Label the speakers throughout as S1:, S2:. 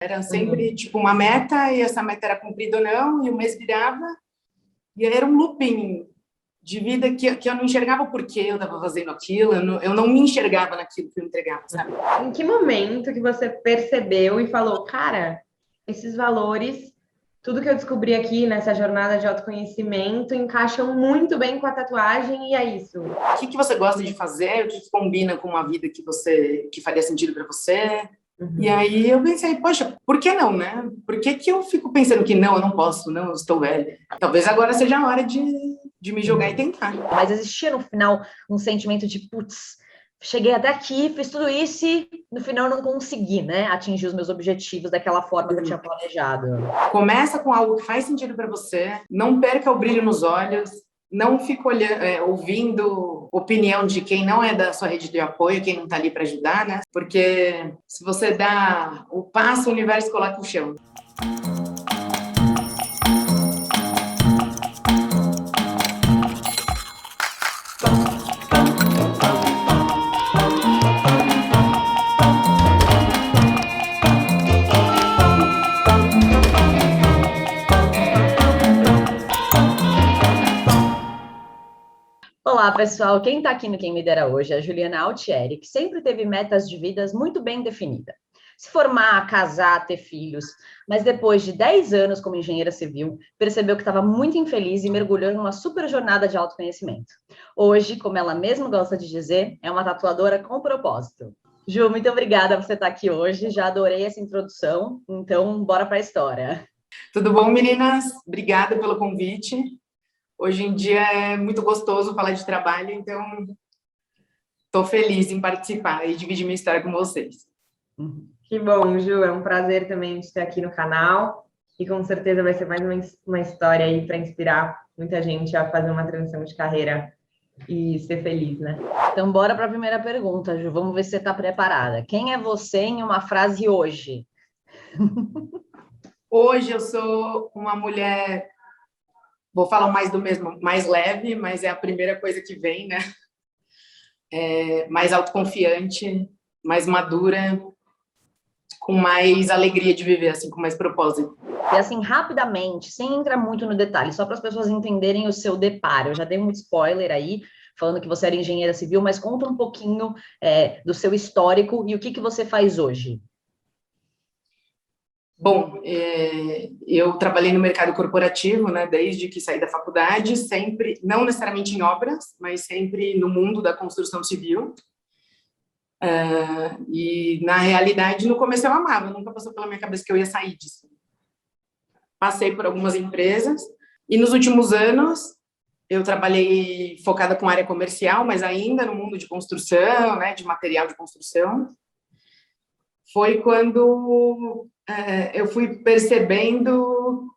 S1: Era sempre, tipo, uma meta, e essa meta era cumprida ou não, e o mês virava, e era um looping de vida que eu não enxergava por que eu estava fazendo aquilo, eu não me enxergava naquilo que eu entregava, sabe?
S2: Em que momento que você percebeu e falou, cara, esses valores, tudo que eu descobri aqui nessa jornada de autoconhecimento encaixam muito bem com a tatuagem e é isso?
S1: O que você gosta de fazer, o que combina com uma vida que faria sentido para você? E aí eu pensei, poxa, por que não, né? Por que eu fico pensando que não, eu não posso, não, eu estou velha? Talvez agora seja a hora de me jogar e tentar.
S3: Mas existia no final um sentimento de, putz, cheguei até aqui, fiz tudo isso e no final eu não consegui, né, atingir os meus objetivos daquela forma que eu tinha planejado.
S1: Começa com algo que faz sentido para você, não perca o brilho nos olhos, não fique ouvindo opinião de quem não é da sua rede de apoio, quem não está ali para ajudar, né? Porque se você dá o passo, o universo coloca o chão.
S3: Olá, pessoal. Quem está aqui no Quem Me Dera hoje é a Juliana Altieri, que sempre teve metas de vidas muito bem definidas. Se formar, casar, ter filhos, mas depois de 10 anos como engenheira civil, percebeu que estava muito infeliz e mergulhou numa super jornada de autoconhecimento. Hoje, como ela mesma gosta de dizer, é uma tatuadora com propósito. Ju, muito obrigada por você estar aqui hoje. Já adorei essa introdução, então bora para a história.
S1: Tudo bom, meninas? Obrigada pelo convite. Hoje em dia é muito gostoso falar de trabalho, então estou feliz em participar e dividir minha história com vocês.
S2: Que bom, Ju, é um prazer também te ter aqui no canal e com certeza vai ser mais uma história aí para inspirar muita gente a fazer uma transição de carreira e ser feliz, né?
S3: Então bora para a primeira pergunta, Ju, vamos ver se você está preparada. Quem é você em uma frase hoje?
S1: Hoje eu sou uma mulher... Vou falar mais do mesmo, mais leve, mas é a primeira coisa que vem, né? Mais autoconfiante, mais madura, com mais alegria de viver, assim, com mais propósito.
S3: E assim, rapidamente, sem entrar muito no detalhe, só para as pessoas entenderem o seu deparo. Eu já dei um spoiler aí, falando que você era engenheira civil, mas conta um pouquinho do seu histórico e o que você faz hoje.
S1: Bom, eu trabalhei no mercado corporativo, né, desde que saí da faculdade, sempre, não necessariamente em obras, mas sempre no mundo da construção civil. E, na realidade, no começo eu amava, nunca passou pela minha cabeça que eu ia sair disso. Passei por algumas empresas e, nos últimos anos, eu trabalhei focada com área comercial, mas ainda no mundo de construção, né, de material de construção. Foi quando eu fui percebendo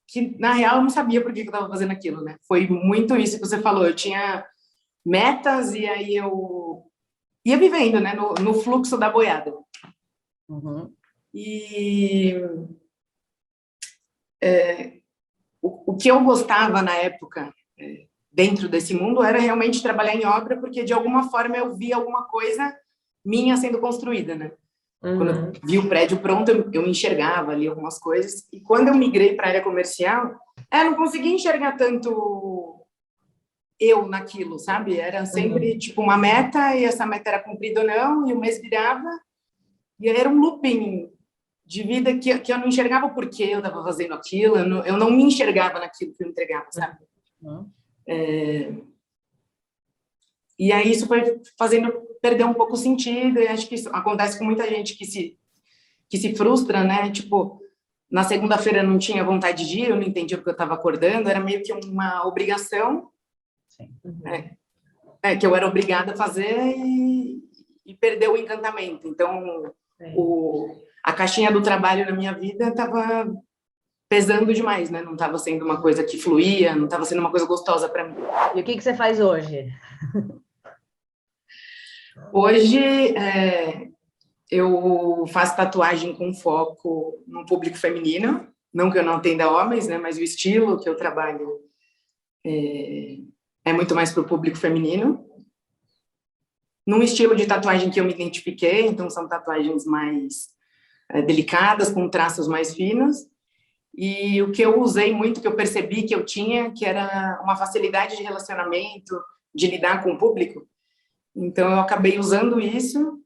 S1: que, na real, eu não sabia por que eu estava fazendo aquilo, né? Foi muito isso que você falou. Eu tinha metas e aí eu ia vivendo, né? No fluxo da boiada. E o que eu gostava na época, dentro desse mundo, era realmente trabalhar em obra, porque, de alguma forma, eu via alguma coisa minha sendo construída, né? Quando eu vi o prédio pronto, eu enxergava ali algumas coisas. E quando eu migrei para a área comercial, eu não conseguia enxergar tanto eu naquilo, sabe? Era sempre tipo uma meta, e essa meta era cumprida ou não, e o mês virava, e era um looping de vida que eu não enxergava por que eu estava fazendo aquilo, eu não me enxergava naquilo que eu entregava, sabe? E aí isso foi fazendo perder um pouco o sentido, e acho que isso acontece com muita gente que se frustra, né? Tipo, na segunda-feira eu não tinha vontade de ir, eu não entendia porque eu estava acordando, era meio que uma obrigação, que eu era obrigada a fazer e perdeu o encantamento. Então, a caixinha do trabalho na minha vida estava pesando demais, né? Não estava sendo uma coisa que fluía, não estava sendo uma coisa gostosa para mim.
S3: E o que você faz hoje?
S1: Hoje, eu faço tatuagem com foco no público feminino, não que eu não atenda homens, né? Mas o estilo que eu trabalho é muito mais para o público feminino. Num estilo de tatuagem que eu me identifiquei, então são tatuagens mais delicadas, com traços mais finos. E o que eu usei muito, que eu percebi que eu tinha, que era uma facilidade de relacionamento, de lidar com o público. Então, eu acabei usando isso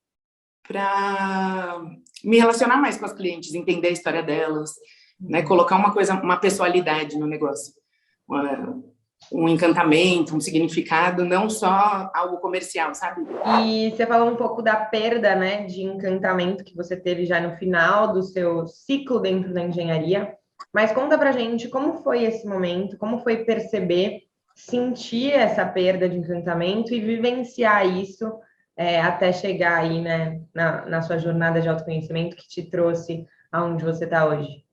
S1: para me relacionar mais com as clientes, entender a história delas, né? Colocar uma pessoalidade no negócio. Um encantamento, um significado, não só algo comercial, sabe?
S2: E você falou um pouco da perda, né, de encantamento que você teve já no final do seu ciclo dentro da engenharia. Mas conta pra gente como foi esse momento, como foi perceber, sentir essa perda de encantamento e vivenciar isso até chegar aí, né, na sua jornada de autoconhecimento que te trouxe aonde você está hoje.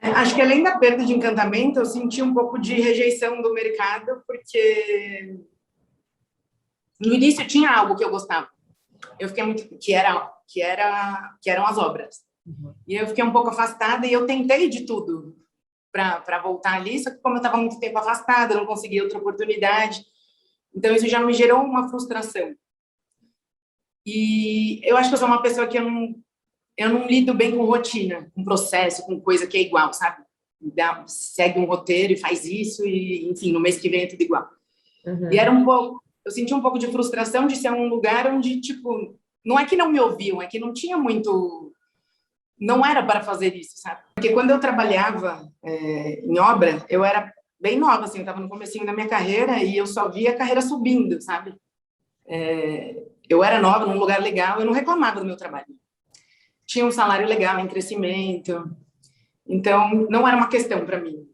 S1: Acho que além da perda de encantamento, eu senti um pouco de rejeição do mercado, porque no início tinha algo que eu gostava. Eu fiquei muito que eram as obras. Uhum. E eu fiquei um pouco afastada e eu tentei de tudo para voltar ali, só que como eu estava muito tempo afastada, eu não conseguia outra oportunidade. Então isso já me gerou uma frustração. E eu acho que eu sou uma pessoa que eu não lido bem com rotina, com processo, com coisa que é igual, sabe? Segue um roteiro e faz isso e, enfim, no mês que vem é tudo igual. Uhum. E eu senti um pouco de frustração de ser um lugar onde, tipo, não é que não me ouviam, é que não tinha muito... Não era para fazer isso, sabe? Porque quando eu trabalhava em obra, eu era bem nova, assim, eu estava no comecinho da minha carreira e eu só via a carreira subindo, sabe? Eu era nova, num lugar legal, eu não reclamava do meu trabalho. Tinha um salário legal, em crescimento. Então, não era uma questão para mim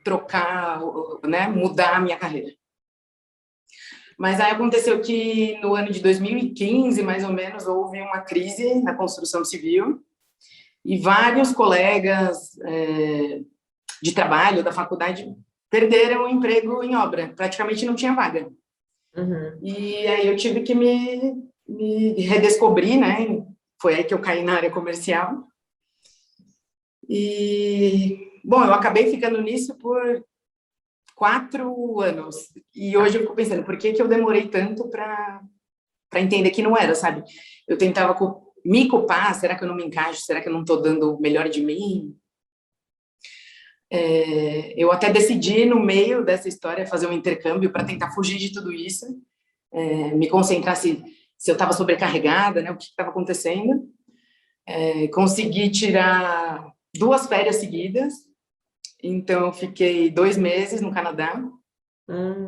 S1: trocar, né, mudar a minha carreira. Mas aí aconteceu que no ano de 2015, mais ou menos, houve uma crise na construção civil e vários colegas de trabalho da faculdade perderam o emprego em obra. Praticamente não tinha vaga. Uhum. E aí eu tive que me redescobrir, né? Foi aí que eu caí na área comercial. E, bom, eu acabei ficando nisso por 4 anos. E hoje eu fico pensando, por que eu demorei tanto para entender que não era, sabe? Eu tentava me culpar, será que eu não me encaixo? Será que eu não estou dando o melhor de mim? Eu até decidi, no meio dessa história, fazer um intercâmbio para tentar fugir de tudo isso, me concentrar se eu estava sobrecarregada, né, o que estava acontecendo. Consegui tirar 2 férias seguidas, então eu fiquei 2 meses no Canadá.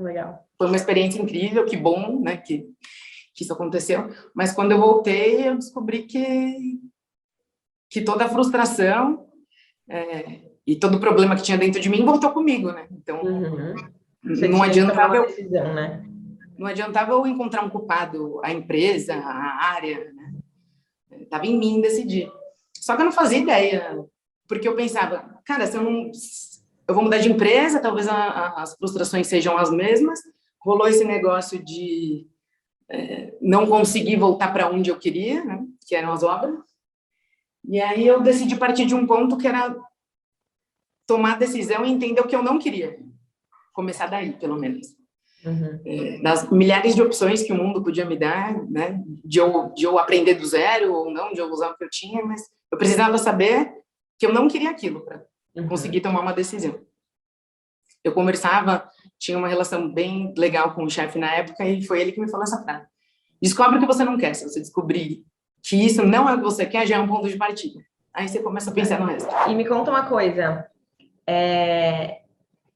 S2: Legal.
S1: Foi uma experiência incrível, que bom, né, que isso aconteceu. Mas quando eu voltei, eu descobri que toda a frustração e todo o problema que tinha dentro de mim voltou comigo, né? Então, não adiantava eu...
S2: decisão, né?
S1: Não adiantava eu encontrar um culpado, a empresa, a área, né? Estava em mim decidir. Só que eu não fazia ideia, porque eu pensava, cara, se eu vou mudar de empresa, talvez as frustrações sejam as mesmas. Rolou esse negócio de não conseguir voltar para onde eu queria, né? Que eram as obras. E aí eu decidi partir de um ponto que era tomar a decisão e entender o que eu não queria. Começar daí, pelo menos. Uhum. Das milhares de opções que o mundo podia me dar, né? De eu aprender do zero ou não, de eu usar o que eu tinha, mas eu precisava saber que eu não queria aquilo para conseguir tomar uma decisão. Eu conversava, tinha uma relação bem legal com o chefe na época e foi ele que me falou essa frase. Descobre o que você não quer. Se você descobrir que isso não é o que você quer, já é um ponto de partida. Aí você começa a pensar no resto.
S2: E me conta uma coisa.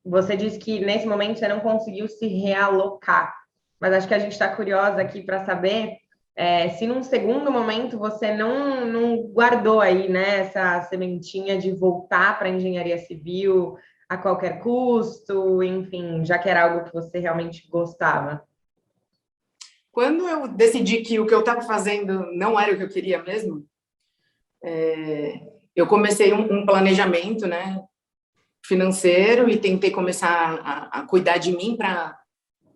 S2: Você disse que nesse momento você não conseguiu se realocar, mas acho que a gente está curiosa aqui para saber se num segundo momento você não guardou aí, né, essa sementinha de voltar para a engenharia civil a qualquer custo, enfim, já que era algo que você realmente gostava.
S1: Quando eu decidi que o que eu estava fazendo não era o que eu queria mesmo, eu comecei um planejamento, né, financeiro e tentei começar a cuidar de mim para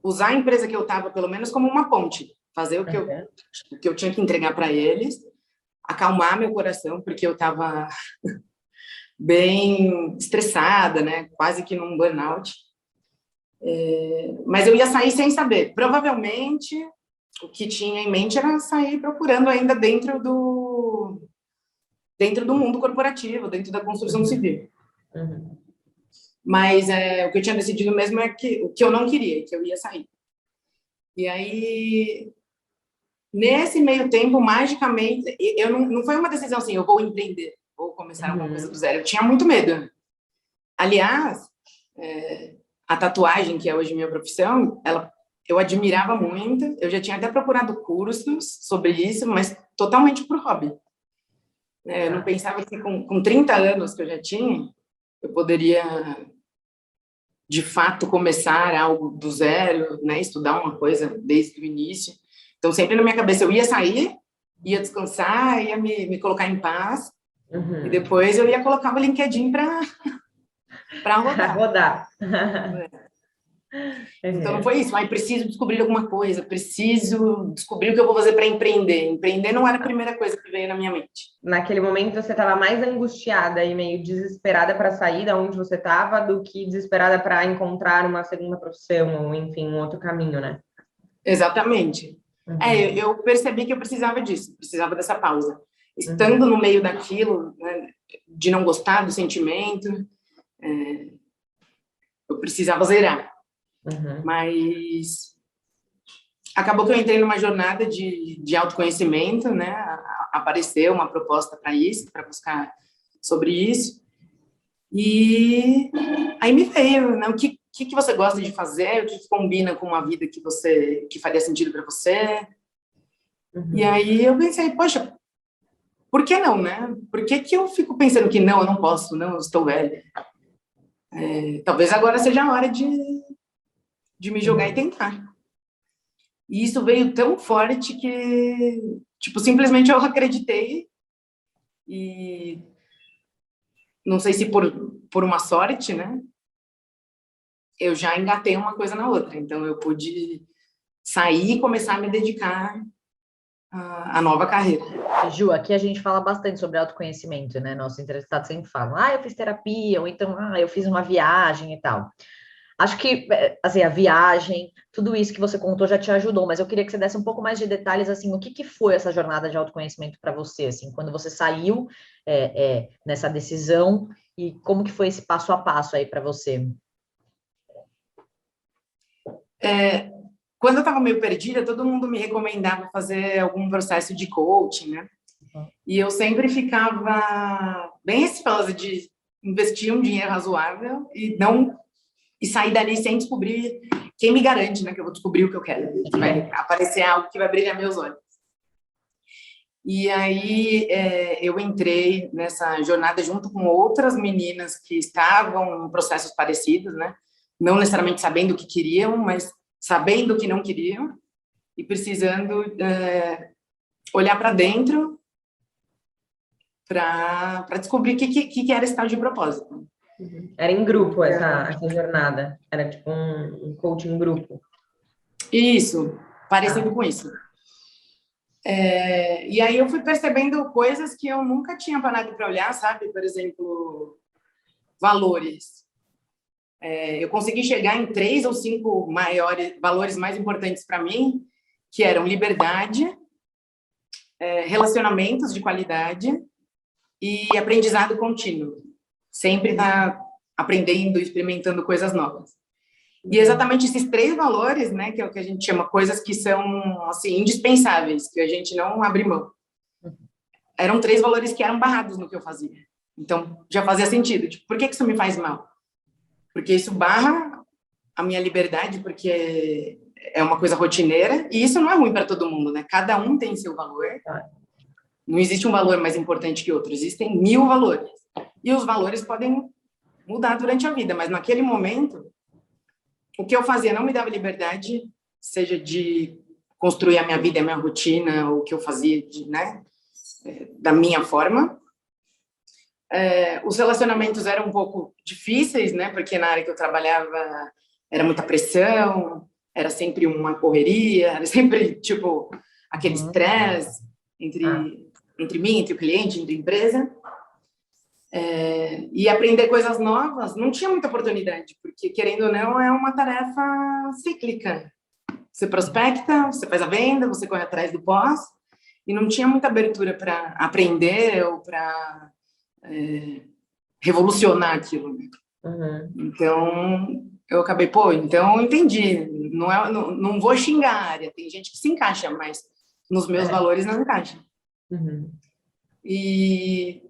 S1: usar a empresa que eu estava, pelo menos, como uma ponte. Fazer o que eu tinha que entregar para eles, acalmar meu coração, porque eu estava bem estressada, né? Quase que num burnout. Mas eu ia sair sem saber. Provavelmente, o que tinha em mente era sair procurando ainda dentro do mundo corporativo, dentro da construção civil.
S2: Uhum.
S1: Mas o que eu tinha decidido mesmo é que o que eu não queria, que eu ia sair. E aí, nesse meio tempo, magicamente, eu não foi uma decisão assim, eu vou empreender, vou começar alguma coisa do zero. Eu tinha muito medo. Aliás, a tatuagem, que é hoje minha profissão, eu admirava muito. Eu já tinha até procurado cursos sobre isso, mas totalmente por hobby. Eu não pensava que com 30 anos que eu já tinha, eu poderia, de fato, começar algo do zero, né? Estudar uma coisa desde o início. Então, sempre na minha cabeça, eu ia sair, ia descansar, ia me colocar em paz, e depois eu ia colocar o LinkedIn para rodar.
S2: Rodar.
S1: Então, não foi isso. Preciso descobrir alguma coisa, preciso descobrir o que eu vou fazer para empreender. Empreender não era a primeira coisa que veio na minha mente.
S2: Naquele momento, você estava mais angustiada e meio desesperada para sair da onde você estava do que desesperada para encontrar uma segunda profissão ou, enfim, um outro caminho, né?
S1: Exatamente. Eu percebi que eu precisava disso, precisava dessa pausa. Estando no meio daquilo, né, de não gostar do sentimento, eu precisava zerar. Mas acabou que eu entrei numa jornada de autoconhecimento, né? Apareceu uma proposta para isso, para buscar sobre isso. E aí me veio, né? O que você gosta de fazer, o que combina com uma vida que faria sentido para você. E aí eu pensei, poxa, por que não, né? Por que eu fico pensando que não, eu não posso, não, eu estou velha. Talvez agora seja a hora de me jogar e tentar. E isso veio tão forte que, tipo, simplesmente eu acreditei. E não sei se por uma sorte, né? Eu já engatei uma coisa na outra. Então, eu pude sair e começar a me dedicar à nova carreira.
S3: Ju, aqui a gente fala bastante sobre autoconhecimento, né? Nosso entrevistado sempre fala, eu fiz terapia, ou então, eu fiz uma viagem e tal. Acho que, assim, a viagem, tudo isso que você contou já te ajudou, mas eu queria que você desse um pouco mais de detalhes, assim, o que foi essa jornada de autoconhecimento para você, assim, quando você saiu nessa decisão e como que foi esse passo a passo aí para você?
S1: Quando eu estava meio perdida, todo mundo me recomendava fazer algum processo de coaching, né? E eu sempre ficava bem receosa de investir um dinheiro razoável e sair dali sem descobrir. Quem me garante, né, que eu vou descobrir o que eu quero? Que vai aparecer algo que vai brilhar meus olhos. E aí eu entrei nessa jornada junto com outras meninas que estavam em processos parecidos, né? Não necessariamente sabendo o que queriam, mas sabendo o que não queriam e precisando olhar para dentro para descobrir o que era esse tal de propósito.
S2: Era em grupo essa jornada? Era tipo um coaching em grupo?
S1: Isso, parecido com isso. E aí eu fui percebendo coisas que eu nunca tinha parado para olhar, sabe? Por exemplo, valores. Eu consegui chegar em 3 ou 5 valores mais importantes para mim, que eram liberdade, relacionamentos de qualidade e aprendizado contínuo. Sempre tá aprendendo, experimentando coisas novas. E exatamente esses 3 valores, né, que é o que a gente chama coisas que são assim indispensáveis, que a gente não abre mão. Eram 3 valores que eram barrados no que eu fazia. Então, já fazia sentido. Tipo, por que isso me faz mal? Porque isso barra a minha liberdade, porque é uma coisa rotineira, e isso não é ruim para todo mundo, né? Cada um tem seu valor. Não existe um valor mais importante que outro, existem 1000 valores. E os valores podem mudar durante a vida, mas naquele momento, o que eu fazia não me dava liberdade, seja de construir a minha vida, a minha rotina, o que eu fazia, da minha forma. Os relacionamentos eram um pouco difíceis, né? Porque na área que eu trabalhava era muita pressão, era sempre uma correria, era sempre, tipo, aquele estresse entre mim, entre o cliente, entre a empresa. E aprender coisas novas não tinha muita oportunidade, porque, querendo ou não, é uma tarefa cíclica. Você prospecta, você faz a venda, você corre atrás do pós, e não tinha muita abertura para aprender ou para revolucionar aquilo. Então, eu acabei, então eu entendi, não vou xingar a área, tem gente que se encaixa, mas nos meus valores não encaixa. E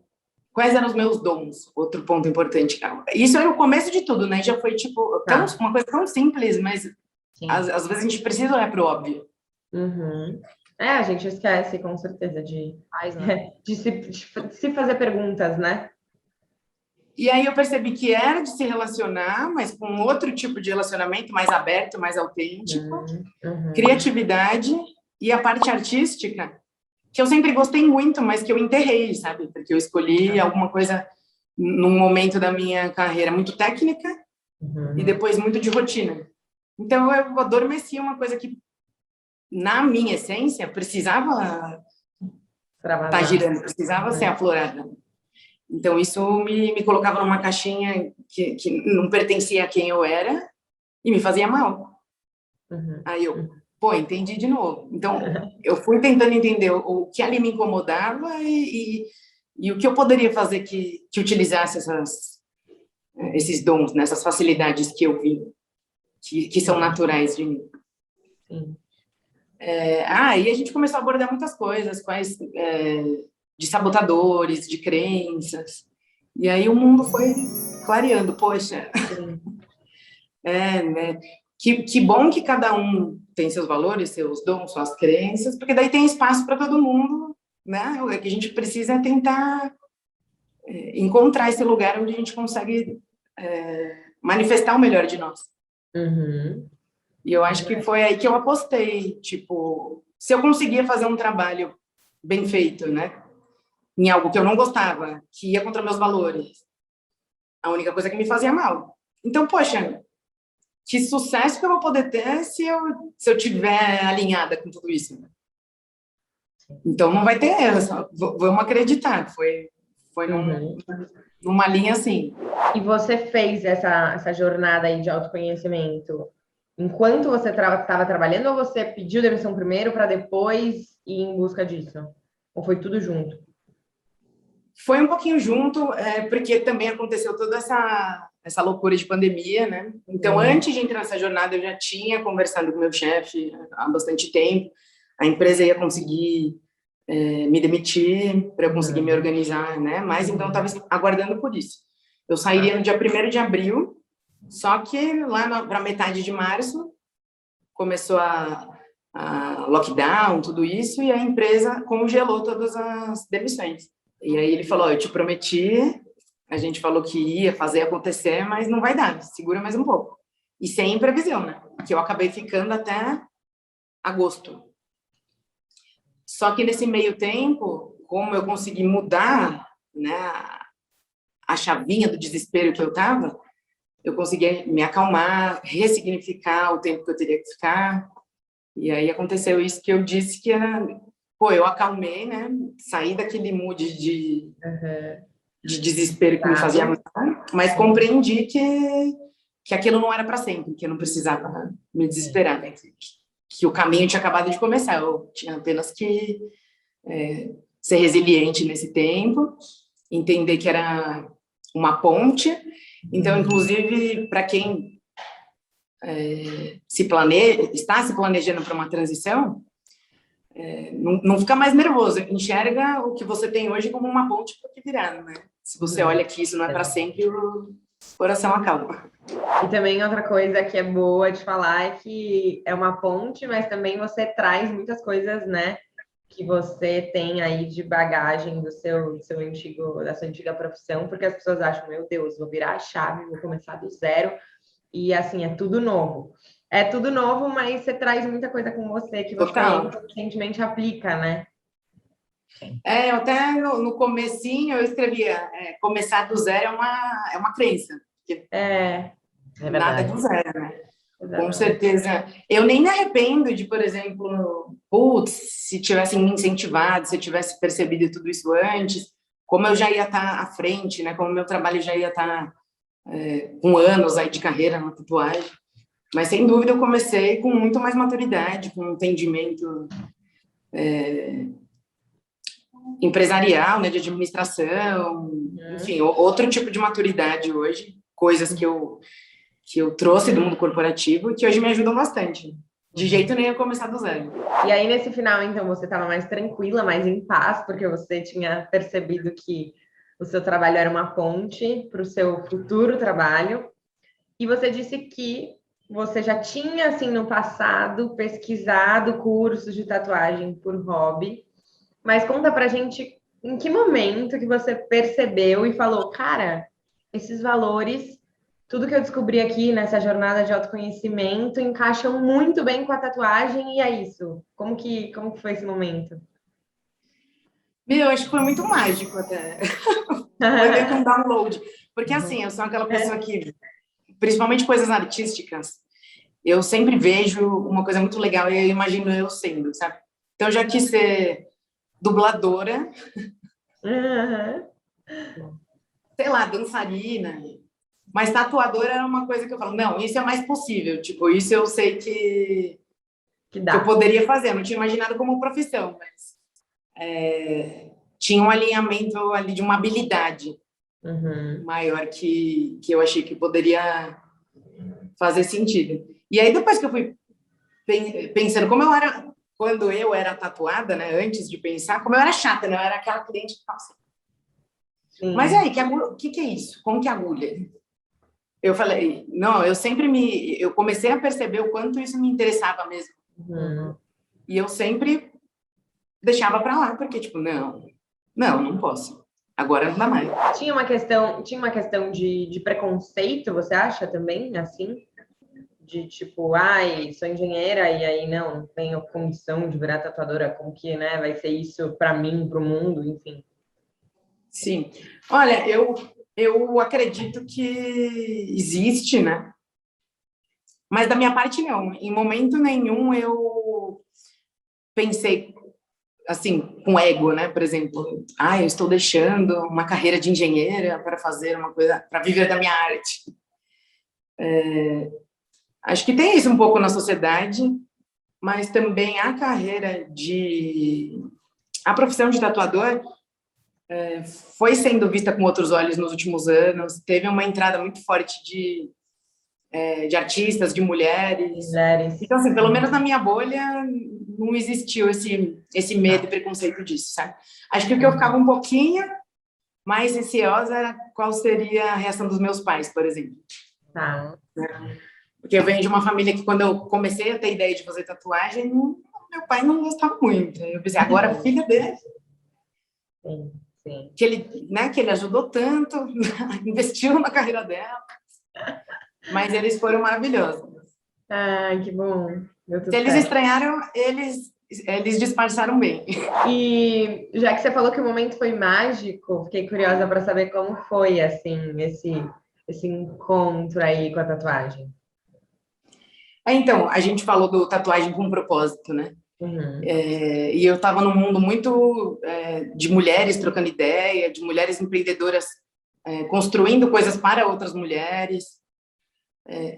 S1: quais eram os meus dons? Outro ponto importante. Isso era o começo de tudo, né? Já foi, tipo, uma coisa tão simples, mas às vezes a gente precisa olhar para o óbvio.
S2: A gente esquece, com certeza, de se fazer perguntas, né?
S1: E aí eu percebi que era de se relacionar, mas com outro tipo de relacionamento, mais aberto, mais autêntico, criatividade e a parte artística, que eu sempre gostei muito, mas que eu enterrei, sabe? Porque eu escolhi alguma coisa num momento da minha carreira muito técnica e depois muito de rotina. Então eu adormeci uma coisa que, na minha essência, precisava estar girando, precisava ser aflorada. Então, isso me colocava numa caixinha que não pertencia a quem eu era e me fazia mal. Aí eu, entendi de novo. Então, eu fui tentando entender o que ali me incomodava e o que eu poderia fazer que utilizasse esses dons, essas facilidades que eu vi, que são naturais de mim. E a gente começou a abordar muitas coisas, de sabotadores, de crenças. E aí o mundo foi clareando. Poxa, né? Que bom que cada um tem seus valores, seus dons, suas crenças, porque daí tem espaço para todo mundo, né? O que a gente precisa é tentar encontrar esse lugar onde a gente consegue manifestar o melhor de nós. E eu acho que foi aí que eu apostei, tipo, se eu conseguia fazer um trabalho bem feito, né? Em algo que eu não gostava, que ia contra meus valores, a única coisa que me fazia mal. Então, poxa, que sucesso que eu vou poder ter se eu tiver alinhada com tudo isso. Então, não vai ter erro, vamos acreditar. Foi numa linha assim.
S2: E você fez essa jornada aí de autoconhecimento enquanto você estava trabalhando, ou você pediu demissão primeiro para depois ir em busca disso? Ou foi tudo junto?
S1: Foi um pouquinho junto, porque também aconteceu toda essa loucura de pandemia, né? Então, antes de entrar nessa jornada, eu já tinha conversado com o meu chefe há bastante tempo. A empresa ia conseguir me demitir para eu conseguir me organizar, né? Mas, então, eu estava aguardando por isso. Eu sairia no dia 1º de abril, só que lá para metade de março começou a lockdown, tudo isso, e a empresa congelou todas as demissões. E aí ele falou, eu te prometi, a gente falou que ia fazer acontecer, mas não vai dar, segura mais um pouco. E sem previsão, né? Que eu acabei ficando até agosto. Só que nesse meio tempo, como eu consegui mudar, né, a chavinha do desespero que eu estava, eu consegui me acalmar, ressignificar o tempo que eu teria que ficar. E aí aconteceu isso que eu disse que era... eu acalmei, né? Saí daquele mood de desespero que me fazia mal, mas compreendi que aquilo não era para sempre, que eu não precisava me desesperar, né? Que o caminho tinha acabado de começar, eu tinha apenas que ser resiliente nesse tempo, entender que era uma ponte. Então, inclusive, para quem está se planejando para uma transição, não fica mais nervoso, enxerga o que você tem hoje como uma ponte para o que virá, né? Se você olha que isso não é para sempre, o coração acalma.
S2: E também outra coisa que é boa de falar é que é uma ponte, mas também você traz muitas coisas, né, que você tem aí de bagagem da sua antiga profissão, porque as pessoas acham, meu Deus, vou virar a chave, vou começar do zero, e assim, é tudo novo. É tudo novo, mas você traz muita coisa com você que você conscientemente aplica, né?
S1: Eu até no comecinho eu escrevia, começar do zero é uma crença. Nada do zero, né? Exatamente. Com certeza. Eu nem me arrependo de, por exemplo, se tivessem me incentivado, se eu tivesse percebido tudo isso antes, como eu já ia estar à frente, né? Como meu trabalho já ia estar com anos aí de carreira na tatuagem. Mas, sem dúvida, eu comecei com muito mais maturidade, com um entendimento empresarial, né, de administração, enfim, outro tipo de maturidade hoje, coisas que eu trouxe do mundo corporativo e que hoje me ajudam bastante. De jeito nenhum começar do zero.
S2: E aí, nesse final, então, você estava mais tranquila, mais em paz, porque você tinha percebido que o seu trabalho era uma ponte para o seu futuro trabalho. E você disse que você já tinha, assim, no passado, pesquisado cursos de tatuagem por hobby. Mas conta pra gente em que momento que você percebeu e falou, cara, esses valores, tudo que eu descobri aqui nessa jornada de autoconhecimento encaixam muito bem com a tatuagem e é isso. Como que foi esse momento?
S1: Meu, acho que foi muito mágico até. Foi meio que um download. Porque assim, eu sou aquela pessoa que, principalmente coisas artísticas, eu sempre vejo uma coisa muito legal e eu imagino eu sendo, sabe? Então eu já quis ser dubladora, sei lá, dançarina, mas tatuadora era uma coisa que eu falo, não, isso é mais possível, tipo, isso eu sei que eu poderia fazer, eu não tinha imaginado como profissão, mas tinha um alinhamento ali de uma habilidade maior que eu achei que poderia fazer sentido. E aí depois que eu fui pensando como eu era, quando eu era tatuada, né, antes de pensar, como eu era chata, né, eu era aquela cliente que falava assim, mas aí, que é isso? Como que é agulha? Eu falei, não, eu comecei a perceber o quanto isso me interessava mesmo. E eu sempre deixava para lá, porque tipo, não posso. Agora não dá mais.
S2: Tinha uma questão de preconceito, você acha também, assim? De tipo, ai, sou engenheira e aí não tenho condição de virar tatuadora, como que, né, vai ser isso para mim, para o mundo, enfim.
S1: Sim. Olha, eu acredito que existe, né? Mas da minha parte, não. Em momento nenhum eu pensei, assim, com ego, né? Por exemplo, eu estou deixando uma carreira de engenheira para fazer uma coisa, para viver da minha arte. Acho que tem isso um pouco na sociedade, mas também a profissão de tatuador foi sendo vista com outros olhos nos últimos anos. Teve uma entrada muito forte de artistas, de mulheres. Então, assim, pelo menos na minha bolha, não existiu esse medo e preconceito disso, sabe? Acho que o que eu ficava um pouquinho mais receosa era qual seria a reação dos meus pais, por exemplo.
S2: Tá.
S1: Porque eu venho de uma família que, quando eu comecei a ter ideia de fazer tatuagem, meu pai não gostava muito. Eu pensei, agora a filha dele,
S2: Sim.
S1: que ele ajudou tanto, investiu na carreira dela. Mas eles foram maravilhosos.
S2: Ai, que bom.
S1: Se eles estranharam, eles disfarçaram bem.
S2: E já que você falou que o momento foi mágico, fiquei curiosa para saber como foi, assim, esse encontro aí com a tatuagem.
S1: Então, a gente falou do tatuagem com propósito, né? E eu estava num mundo muito de mulheres trocando ideia, de mulheres empreendedoras construindo coisas para outras mulheres.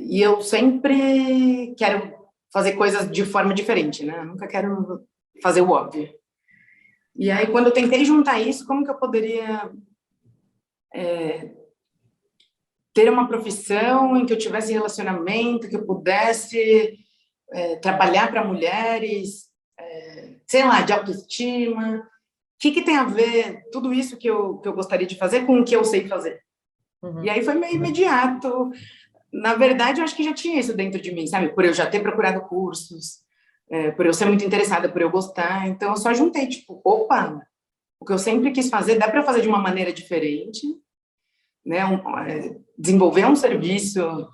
S1: E eu sempre quero fazer coisas de forma diferente, né? Eu nunca quero fazer o óbvio. E aí, quando eu tentei juntar isso, como que eu poderia ter uma profissão em que eu tivesse relacionamento, que eu pudesse trabalhar para mulheres, sei lá, de autoestima. O que tem a ver tudo isso que eu gostaria de fazer com o que eu sei fazer? E aí foi meio imediato. Na verdade, eu acho que já tinha isso dentro de mim, sabe? Por eu já ter procurado cursos, por eu ser muito interessada, por eu gostar. Então, eu só juntei, tipo, opa, o que eu sempre quis fazer, dá para eu fazer de uma maneira diferente, né? Desenvolver um serviço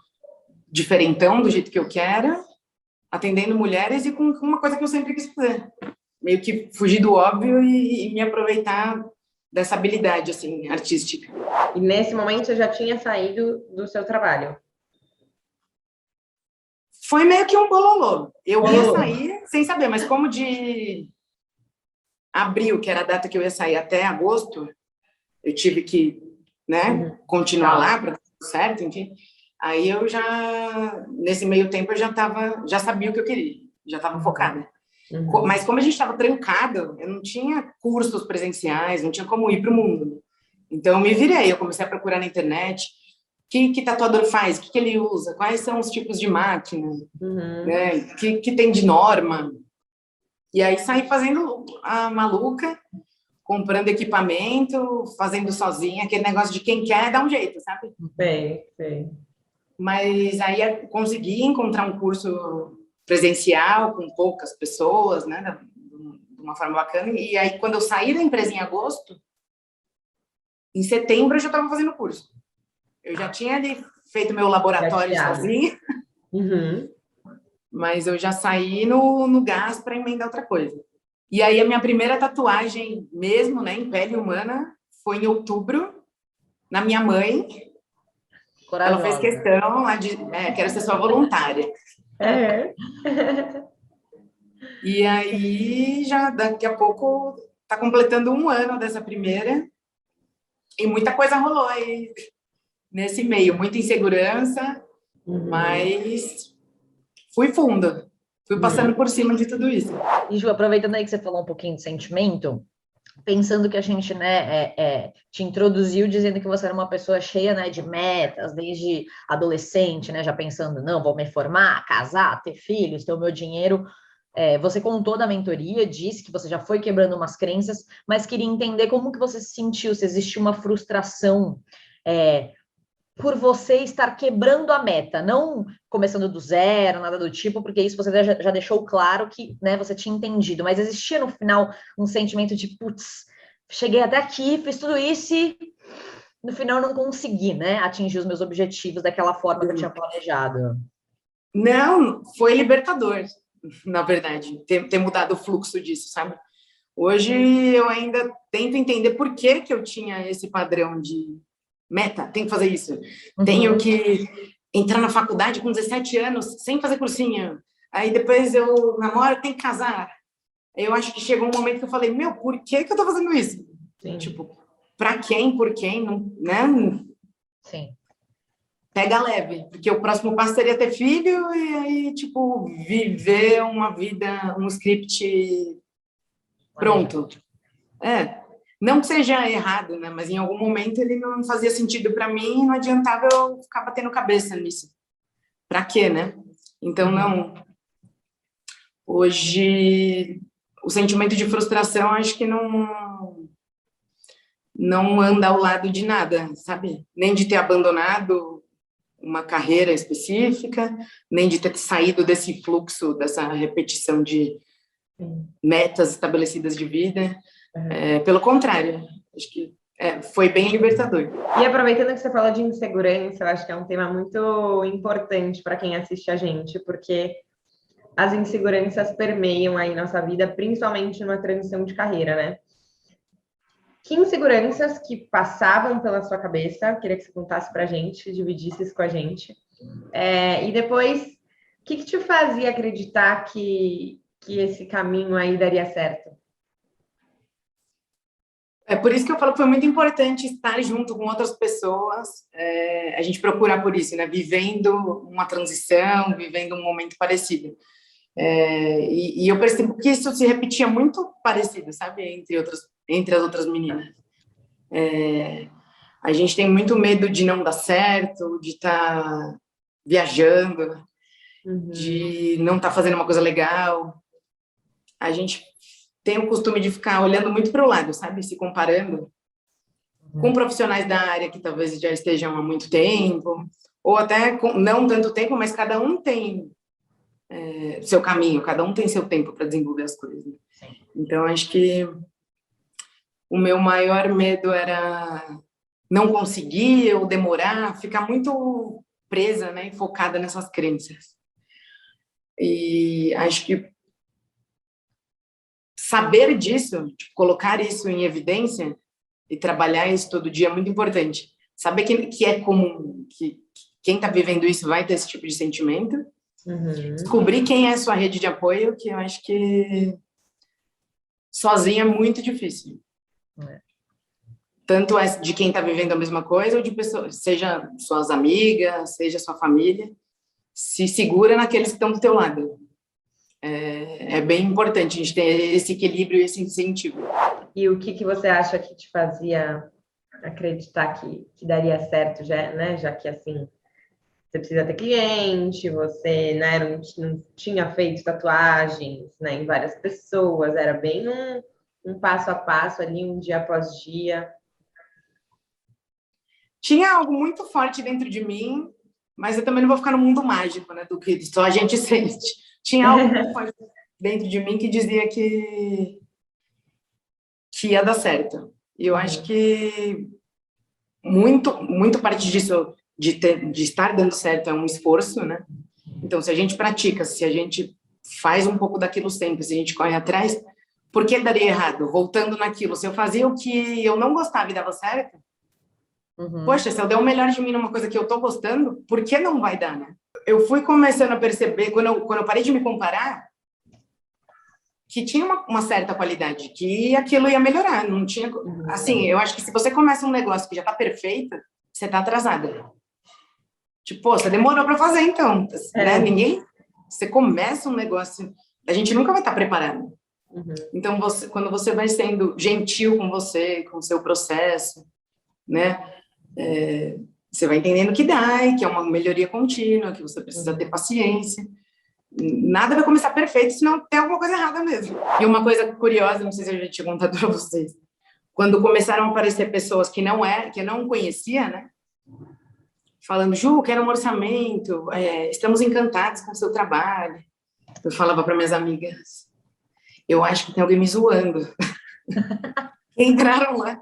S1: diferentão, do jeito que eu quero, atendendo mulheres e com uma coisa que eu sempre quis fazer. Meio que fugir do óbvio e me aproveitar dessa habilidade, assim, artística.
S2: E nesse momento você já tinha saído do seu trabalho?
S1: Foi meio que um bololô. Eu ia sair sem saber, mas como de abril, que era a data que eu ia sair, até agosto, eu tive que, né, continuar lá para dar tudo certo, enfim. Aí nesse meio tempo, eu já sabia o que eu queria, já estava focada. Mas como a gente estava trancado, eu não tinha cursos presenciais, não tinha como ir para o mundo. Então, eu me virei, eu comecei a procurar na internet o que tatuador faz, o que ele usa, quais são os tipos de máquina, né? O que tem de norma. E aí saí fazendo a maluca, comprando equipamento, fazendo sozinha, aquele negócio de quem quer dá um jeito, sabe?
S2: Sei.
S1: Mas aí eu consegui encontrar um curso presencial com poucas pessoas, né, de uma forma bacana. E aí, quando eu saí da empresa em agosto, em setembro eu já estava fazendo o curso. Eu já tinha ali feito meu laboratório sozinha, mas eu já saí no gás para emendar outra coisa. E aí a minha primeira tatuagem mesmo, né, em pele humana, foi em outubro, na minha mãe.
S3: Corajosa.
S1: Ela fez questão lá de, quero ser sua voluntária. E aí, já daqui a pouco, tá completando 1 ano dessa primeira. E muita coisa rolou aí nesse meio. Muita insegurança, mas fui fundo. Fui passando por cima de tudo isso.
S3: E, Ju, aproveitando aí que você falou um pouquinho de sentimento, pensando que a gente, né, te introduziu dizendo que você era uma pessoa cheia, né, de metas, desde adolescente, né, já pensando, não, vou me formar, casar, ter filhos, ter o meu dinheiro. Você contou da mentoria, disse que você já foi quebrando umas crenças, mas queria entender como que você se sentiu, se existe uma frustração por você estar quebrando a meta, não começando do zero, nada do tipo, porque isso você já deixou claro que, né, você tinha entendido, mas existia no final um sentimento de, putz, cheguei até aqui, fiz tudo isso e no final não consegui, né, atingir os meus objetivos daquela forma que eu tinha planejado.
S1: Não, foi libertador, na verdade, ter mudado o fluxo disso, sabe? Hoje eu ainda tento entender por que eu tinha esse padrão de meta, tenho que fazer isso. Tenho que entrar na faculdade com 17 anos, sem fazer cursinho. Aí depois eu namoro, tenho que casar. Eu acho que chegou um momento que eu falei, meu, por que eu tô fazendo isso?
S2: Sim.
S1: Tipo, pra quem, por quem, não, né?
S3: Sim.
S1: Pega leve, porque o próximo passo seria ter filho e aí, tipo, viver uma vida, um script pronto. Não que seja errado, né? Mas em algum momento ele não fazia sentido para mim e não adiantava eu ficar batendo cabeça nisso. Para quê, né? Então, não. Hoje, o sentimento de frustração acho que não anda ao lado de nada, sabe? Nem de ter abandonado uma carreira específica, nem de ter saído desse fluxo, dessa repetição de metas estabelecidas de vida. Pelo contrário, acho que foi bem libertador.
S2: E aproveitando que você falou de insegurança, eu acho que é um tema muito importante para quem assiste a gente, porque as inseguranças permeiam aí nossa vida, principalmente numa transição de carreira, né? Que inseguranças que passavam pela sua cabeça, queria que você contasse para a gente, dividisse isso com a gente. E depois, o que te fazia acreditar que esse caminho aí daria certo?
S1: É por isso que eu falo que foi muito importante estar junto com outras pessoas, a gente procurar por isso, né? Vivendo uma transição, vivendo um momento parecido. E eu percebo que isso se repetia muito parecido, sabe? Entre as outras meninas. A gente tem muito medo de não dar certo, de estar viajando, de não estar fazendo uma coisa legal. A gente tem o costume de ficar olhando muito para o lado, sabe? Se comparando com profissionais da área que talvez já estejam há muito tempo, ou até não tanto tempo, mas cada um tem seu caminho, cada um tem seu tempo para desenvolver as coisas. Então, acho que o meu maior medo era não conseguir ou demorar, ficar muito presa, né, e focada nessas crenças. E acho que saber disso, tipo, colocar isso em evidência e trabalhar isso todo dia é muito importante. Saber que é comum, que quem está vivendo isso vai ter esse tipo de sentimento. Descobrir quem é a sua rede de apoio, que eu acho que sozinha é muito difícil. Tanto de quem está vivendo a mesma coisa, ou de pessoas, seja suas amigas, seja sua família, se segura naqueles que estão do teu lado. É bem importante a gente ter esse equilíbrio e esse incentivo.
S2: E o que você acha que te fazia acreditar que daria certo, já, né? Já que, assim, você precisa ter cliente, você, né, não tinha feito tatuagens, né, em várias pessoas, era bem um passo a passo ali, um dia após dia.
S1: Tinha algo muito forte dentro de mim, mas eu também não vou ficar no mundo mágico, né, do que só a gente sente. Tinha algo muito forte dentro de mim que dizia que ia dar certo. E eu acho que muito parte disso, de estar dando certo, é um esforço, né? Então, se a gente pratica, se a gente faz um pouco daquilo sempre, se a gente corre atrás, por que daria errado? Voltando naquilo, se eu fazia o que eu não gostava e dava certo, poxa, se eu der o melhor de mim numa coisa que eu tô gostando, por que não vai dar, né? Eu fui começando a perceber, quando eu parei de me comparar, que tinha uma certa qualidade, que aquilo ia melhorar, não tinha... Assim, eu acho que se você começa um negócio que já tá perfeito, você tá atrasada. Tipo, pô, você demorou para fazer, então, né? Você começa um negócio, a gente nunca vai estar preparado. Então, quando você vai sendo gentil com você, com o seu processo, né? Você vai entendendo que dá, e que é uma melhoria contínua, que você precisa ter paciência. Nada vai começar perfeito, senão tem alguma coisa errada mesmo. E uma coisa curiosa, não sei se eu já tinha contado para vocês, quando começaram a aparecer pessoas que eu não conhecia, né? Falando, Ju, quero um orçamento, estamos encantados com o seu trabalho. Eu falava para minhas amigas, eu acho que tem alguém me zoando. Entraram lá.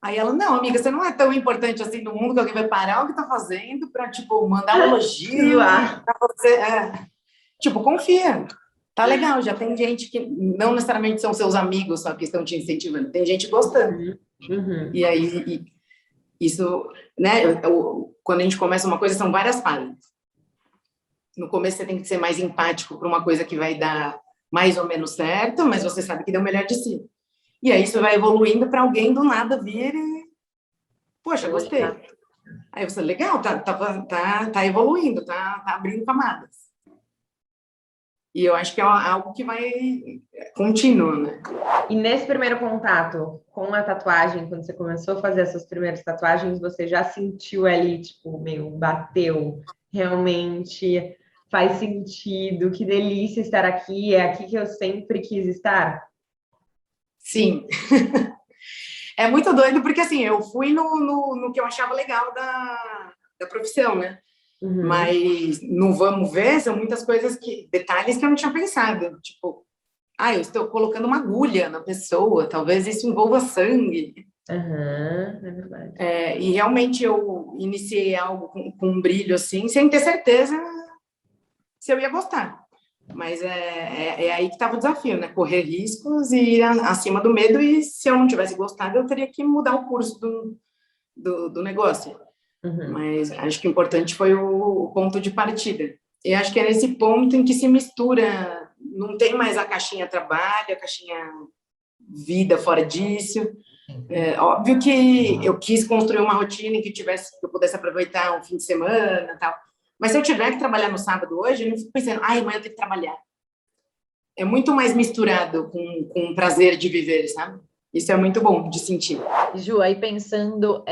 S1: Aí ela, não, amiga, você não é tão importante assim no mundo que alguém vai parar o que está fazendo para, tipo, mandar um elogio para você. Tipo, confia. Tá legal, já tem gente que não necessariamente são seus amigos só que estão te incentivando, tem gente gostando. E aí, isso, né, quando a gente começa uma coisa, são várias fases. No começo você tem que ser mais empático para uma coisa que vai dar mais ou menos certo, mas você sabe que deu o melhor de si. E aí isso vai evoluindo para alguém do nada vir e... Poxa, gostei. Aí você, legal, tá evoluindo, tá abrindo camadas. E eu acho que é algo que vai contínuo, né?
S2: E nesse primeiro contato com a tatuagem, quando você começou a fazer essas primeiras tatuagens, você já sentiu ali, tipo, meio bateu, realmente faz sentido, que delícia estar aqui, é aqui que eu sempre quis estar?
S1: Sim. É muito doido, porque assim, eu fui no que eu achava legal da profissão, né? Mas no vamos ver, são muitas coisas detalhes que eu não tinha pensado. Tipo, eu estou colocando uma agulha na pessoa, talvez isso envolva sangue.
S2: É verdade.
S1: E realmente eu iniciei algo com um brilho assim, sem ter certeza se eu ia gostar. Mas é aí que estava o desafio, né? Correr riscos e ir acima do medo, e se eu não tivesse gostado, eu teria que mudar o curso do negócio. Mas acho que o importante foi o ponto de partida. E acho que é nesse ponto em que se mistura, não tem mais a caixinha trabalho, a caixinha vida fora disso. Óbvio que eu quis construir uma rotina em que eu pudesse aproveitar um fim de semana e tal. Mas se eu tiver que trabalhar no sábado hoje, eu não fico pensando, amanhã eu tenho que trabalhar. É muito mais misturado com o prazer de viver, sabe? Isso é muito bom de sentir.
S3: Ju, aí pensando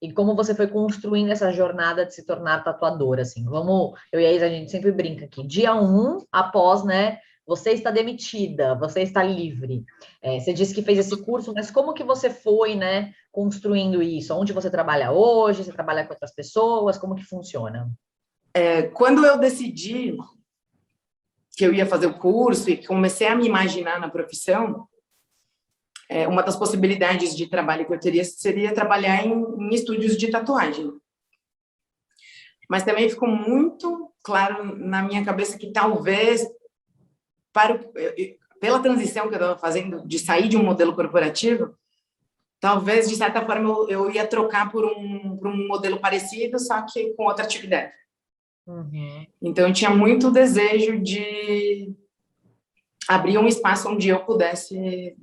S3: em como você foi construindo essa jornada de se tornar tatuadora, assim, eu e a Isa, a gente sempre brinca aqui, dia 1, após, né, você está demitida, você está livre. Você disse que fez esse curso, mas como que você foi, né, construindo isso? Onde você trabalha hoje? Você trabalha com outras pessoas? Como que funciona?
S1: Quando eu decidi que eu ia fazer o curso e comecei a me imaginar na profissão, uma das possibilidades de trabalho que eu teria seria trabalhar em estúdios de tatuagem. Mas também ficou muito claro na minha cabeça que talvez, pela transição que eu estava fazendo de sair de um modelo corporativo, talvez, de certa forma, eu ia trocar por um modelo parecido, só que com outra atividade. Então, eu tinha muito desejo de abrir um espaço onde eu pudesse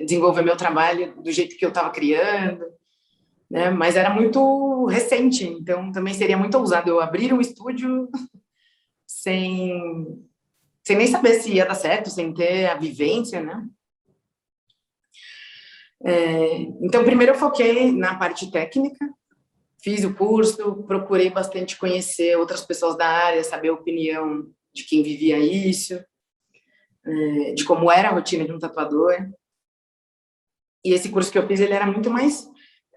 S1: desenvolver meu trabalho do jeito que eu estava criando, né? Mas era muito recente, então também seria muito ousado eu abrir um estúdio sem sem nem saber se ia dar certo, sem ter a vivência, né? Então, primeiro eu foquei na parte técnica, fiz o curso, procurei bastante conhecer outras pessoas da área, saber a opinião de quem vivia isso, de como era a rotina de um tatuador. E esse curso que eu fiz, ele era muito mais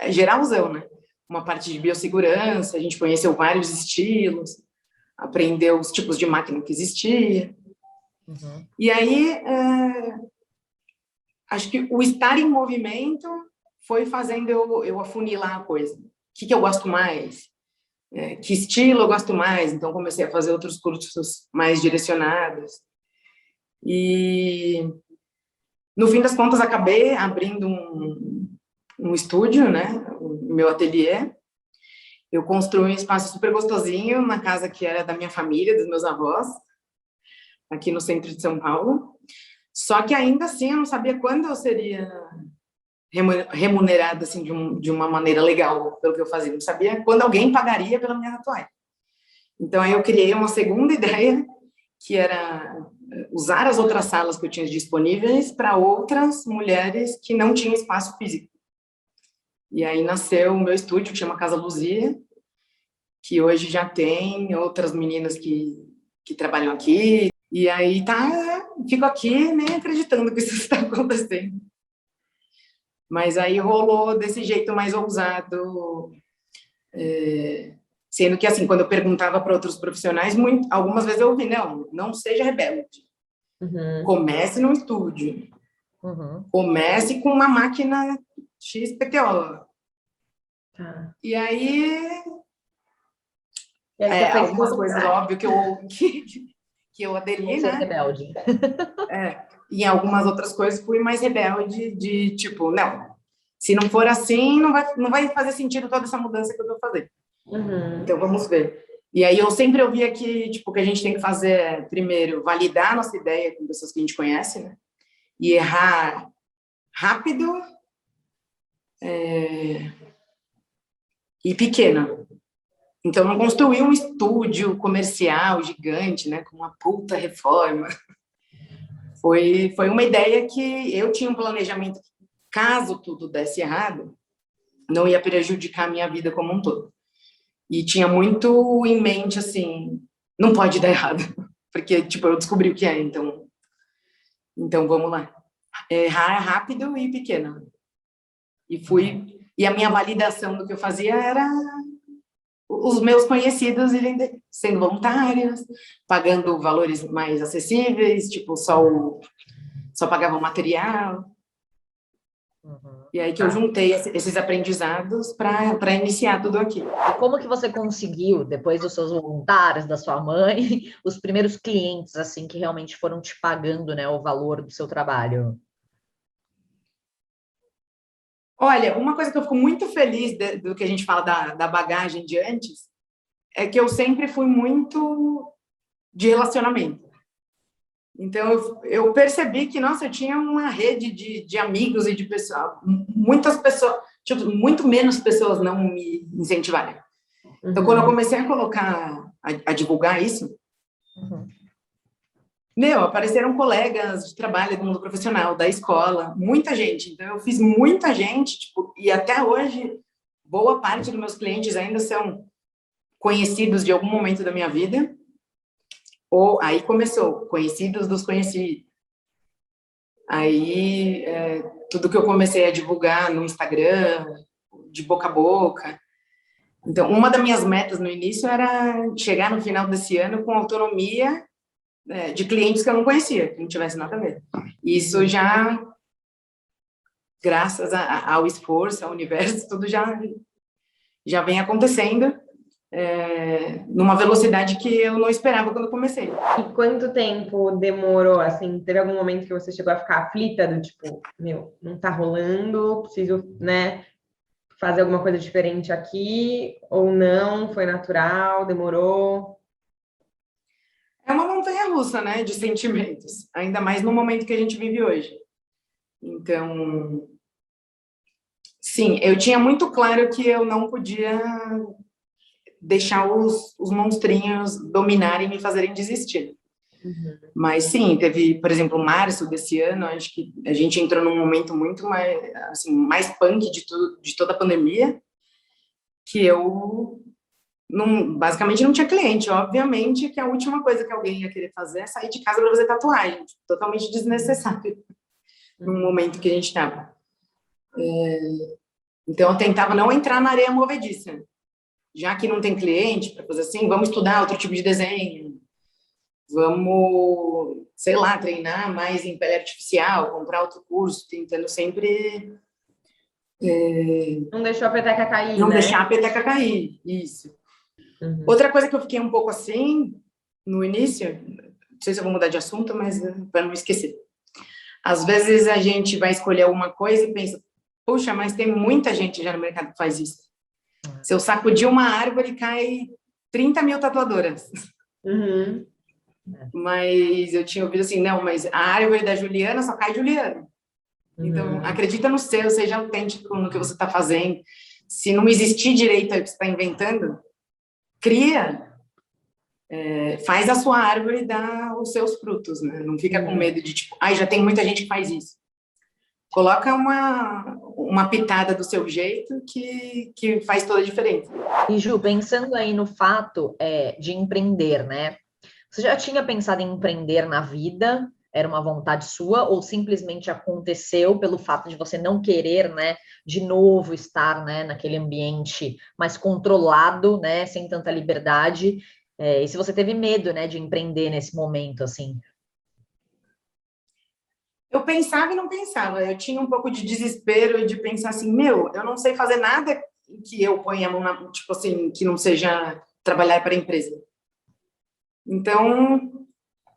S1: geralzão, né? Uma parte de biossegurança, a gente conheceu vários estilos, aprendeu os tipos de máquina que existia.
S3: Uhum.
S1: E aí, acho que o estar em movimento foi fazendo eu afunilar a coisa. O que eu gosto mais? Que estilo eu gosto mais? Então, comecei a fazer outros cursos mais direcionados. E, no fim das contas, acabei abrindo um estúdio, né? O meu ateliê. Eu construí um espaço super gostosinho na casa que era da minha família, dos meus avós, aqui no centro de São Paulo. Só que ainda assim eu não sabia quando eu seria remunerada assim de uma maneira legal pelo que eu fazia. Não sabia quando alguém pagaria pela minha tatuagem. Então aí eu criei uma segunda ideia, que era usar as outras salas que eu tinha disponíveis para outras mulheres que não tinham espaço físico. E aí nasceu o meu estúdio, que chama Casa Luzia, que hoje já tem outras meninas que trabalham aqui. E aí fico aqui nem acreditando que isso está acontecendo. Mas aí rolou desse jeito mais ousado, sendo que, assim, quando eu perguntava para outros profissionais, algumas vezes eu ouvi, não seja rebelde.
S2: Uhum.
S1: Comece no estúdio.
S3: Uhum.
S1: Comece com uma máquina XPTO.
S2: Tá.
S1: E aí
S2: você fez
S1: algumas
S2: tudo
S1: coisas,
S2: pra-
S1: óbvio, que eu aderi,
S3: Vou ser
S1: né?
S3: rebelde.
S1: E em algumas outras coisas fui mais rebelde, de tipo, não, se não for assim, não vai fazer sentido toda essa mudança que eu tô fazendo.
S2: Uhum.
S1: Então, vamos ver. E aí eu sempre ouvia que, tipo, o que a gente tem que fazer é, primeiro, validar a nossa ideia com pessoas que a gente conhece, né? E errar rápido e pequeno. Então, não construir um estúdio comercial gigante, né? Com uma puta reforma. Foi uma ideia que eu tinha um planejamento, caso tudo desse errado, não ia prejudicar a minha vida como um todo. E tinha muito em mente, assim, não pode dar errado, porque, tipo, eu descobri o que é, então vamos lá. Errar rápido e pequeno. E a minha validação do que eu fazia era os meus conhecidos irem sendo voluntários, pagando valores mais acessíveis, tipo, só pagavam material.
S3: Uhum.
S1: E aí que eu juntei esses aprendizados para iniciar tudo aquilo.
S3: E como que você conseguiu, depois dos seus voluntários, da sua mãe, os primeiros clientes, assim, que realmente foram te pagando, né, o valor do seu trabalho?
S1: Olha, uma coisa que eu fico muito feliz do que a gente fala da bagagem de antes é que eu sempre fui muito de relacionamento. Então, eu percebi que, nossa, eu tinha uma rede de amigos e de pessoas, muitas pessoas, tipo, muito menos pessoas não me incentivaram. Então, quando eu comecei a colocar, a divulgar isso, apareceram colegas de trabalho do mundo profissional, da escola, muita gente. Então, eu fiz muita gente, tipo, e até hoje, boa parte dos meus clientes ainda são conhecidos de algum momento da minha vida. Ou aí começou, conhecidos dos conhecidos. Aí, tudo que eu comecei a divulgar no Instagram, de boca a boca. Então, uma das minhas metas no início era chegar no final desse ano com autonomia de clientes que eu não conhecia, que não tivesse nada a ver. Isso já, graças ao esforço, ao universo, tudo já vem acontecendo numa velocidade que eu não esperava quando eu comecei.
S2: E quanto tempo demorou, assim, teve algum momento que você chegou a ficar aflita do tipo, não tá rolando, preciso, né, fazer alguma coisa diferente aqui, ou não, foi natural, demorou?
S1: É uma montanha-russa, né, de sentimentos, ainda mais no momento que a gente vive hoje. Então, sim, eu tinha muito claro que eu não podia deixar os monstrinhos dominarem e me fazerem desistir. Mas sim, teve, por exemplo, março desse ano, acho que a gente entrou num momento muito mais, assim, mais punk de toda a pandemia, que eu basicamente não tinha cliente. Obviamente que a última coisa que alguém ia querer fazer é sair de casa para fazer tatuagem, totalmente desnecessário no momento que a gente estava. Então, eu tentava não entrar na areia movediça. Já que não tem cliente para fazer assim, vamos estudar outro tipo de desenho, vamos, sei lá, treinar mais em pele artificial, comprar outro curso, tentando sempre...
S2: Não deixou a peteca cair,
S1: não
S2: né?
S1: deixar a peteca cair, isso. Outra coisa que eu fiquei um pouco assim, no início, não sei se eu vou mudar de assunto, mas para não esquecer. Às vezes a gente vai escolher alguma coisa e pensa, puxa, mas tem muita gente já no mercado que faz isso. Se eu sacudir uma árvore, cai 30 mil tatuadoras. Mas eu tinha ouvido assim, não, mas a árvore da Juliana só cai Juliana. Então, acredita no seu, seja autêntico no que você está fazendo. Se não existir direito aí que você está inventando, cria, faz a sua árvore dar os seus frutos, né? Não fica com medo de, tipo, já tem muita gente que faz isso. Coloca uma pitada do seu jeito que faz toda a diferença.
S3: E Ju, pensando aí no fato de empreender, né? Você já tinha pensado em empreender na vida? Era uma vontade sua ou simplesmente aconteceu pelo fato de você não querer, né, de novo estar, né, naquele ambiente mais controlado, né, sem tanta liberdade? E se você teve medo, né, de empreender nesse momento, assim?
S1: Eu pensava e não pensava. Eu tinha um pouco de desespero de pensar assim, eu não sei fazer nada que eu ponha a mão tipo assim, que não seja trabalhar para a empresa. Então,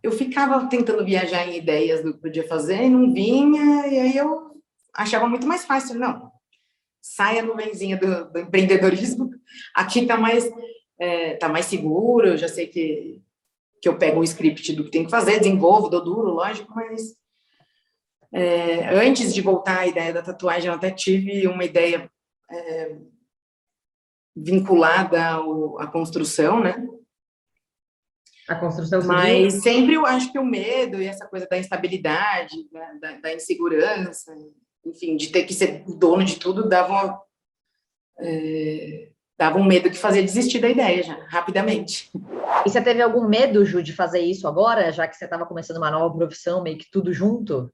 S1: eu ficava tentando viajar em ideias do que podia fazer e não vinha, e aí eu achava muito mais fácil. Não, saia no nuvenzinha do empreendedorismo. Aqui tá mais seguro, eu já sei que eu pego um script do que tem que fazer, desenvolvo, dou duro, lógico, mas antes de voltar à ideia da tatuagem, eu até tive uma ideia vinculada à construção, né?
S2: A construção civil?
S1: Mas sempre eu acho que o medo e essa coisa da instabilidade, né, da insegurança, enfim, de ter que ser dono de tudo, dava um medo que fazia desistir da ideia já, rapidamente.
S3: E você teve algum medo, Ju, de fazer isso agora, já que você estava começando uma nova profissão, meio que tudo junto?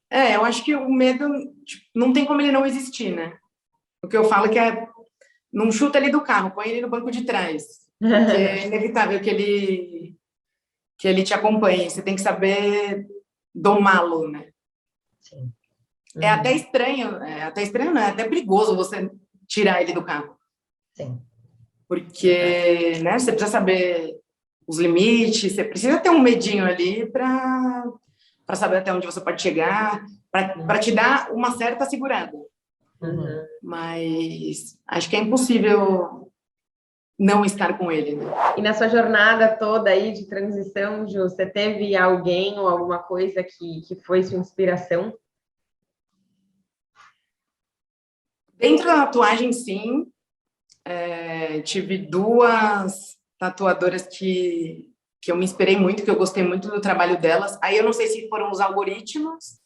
S1: Eu acho que o medo, tipo, não tem como ele não existir, né? O que eu falo que não chuta ele do carro, põe ele no banco de trás. Porque é inevitável que ele te acompanhe. Você tem que saber domá-lo, né?
S3: Sim.
S1: É até estranho, não, é até perigoso você tirar ele do carro.
S3: Sim.
S1: Porque, né, você precisa saber os limites, você precisa ter um medinho ali para saber até onde você pode chegar, para te dar uma certa segurada. Mas acho que é impossível não estar com ele, né?
S2: E na sua jornada toda aí de transição, Ju, você teve alguém ou alguma coisa que foi sua inspiração?
S1: Dentro da tatuagem, sim. Tive duas tatuadoras que eu me inspirei muito, que eu gostei muito do trabalho delas. Aí eu não sei se foram os algoritmos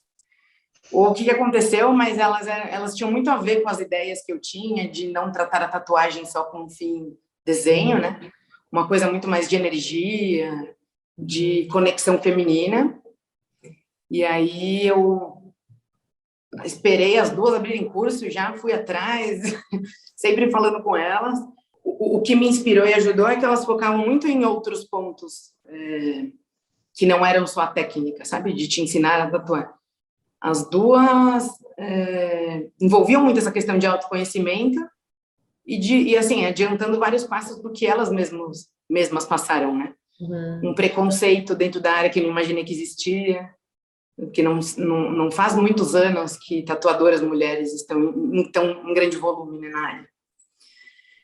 S1: ou o que aconteceu, mas elas tinham muito a ver com as ideias que eu tinha de não tratar a tatuagem só com um fim desenho, né? Uma coisa muito mais de energia, de conexão feminina. E aí eu esperei as duas abrirem curso, já fui atrás, sempre falando com elas. O que me inspirou e ajudou é que elas focavam muito em outros pontos que não eram só a técnica, sabe? De te ensinar a tatuar. As duas envolviam muito essa questão de autoconhecimento e assim, adiantando vários passos do que elas mesmas passaram, né? Um preconceito dentro da área que eu não imaginei que existia, que não faz muitos anos que tatuadoras mulheres estão em grande volume, né, na área.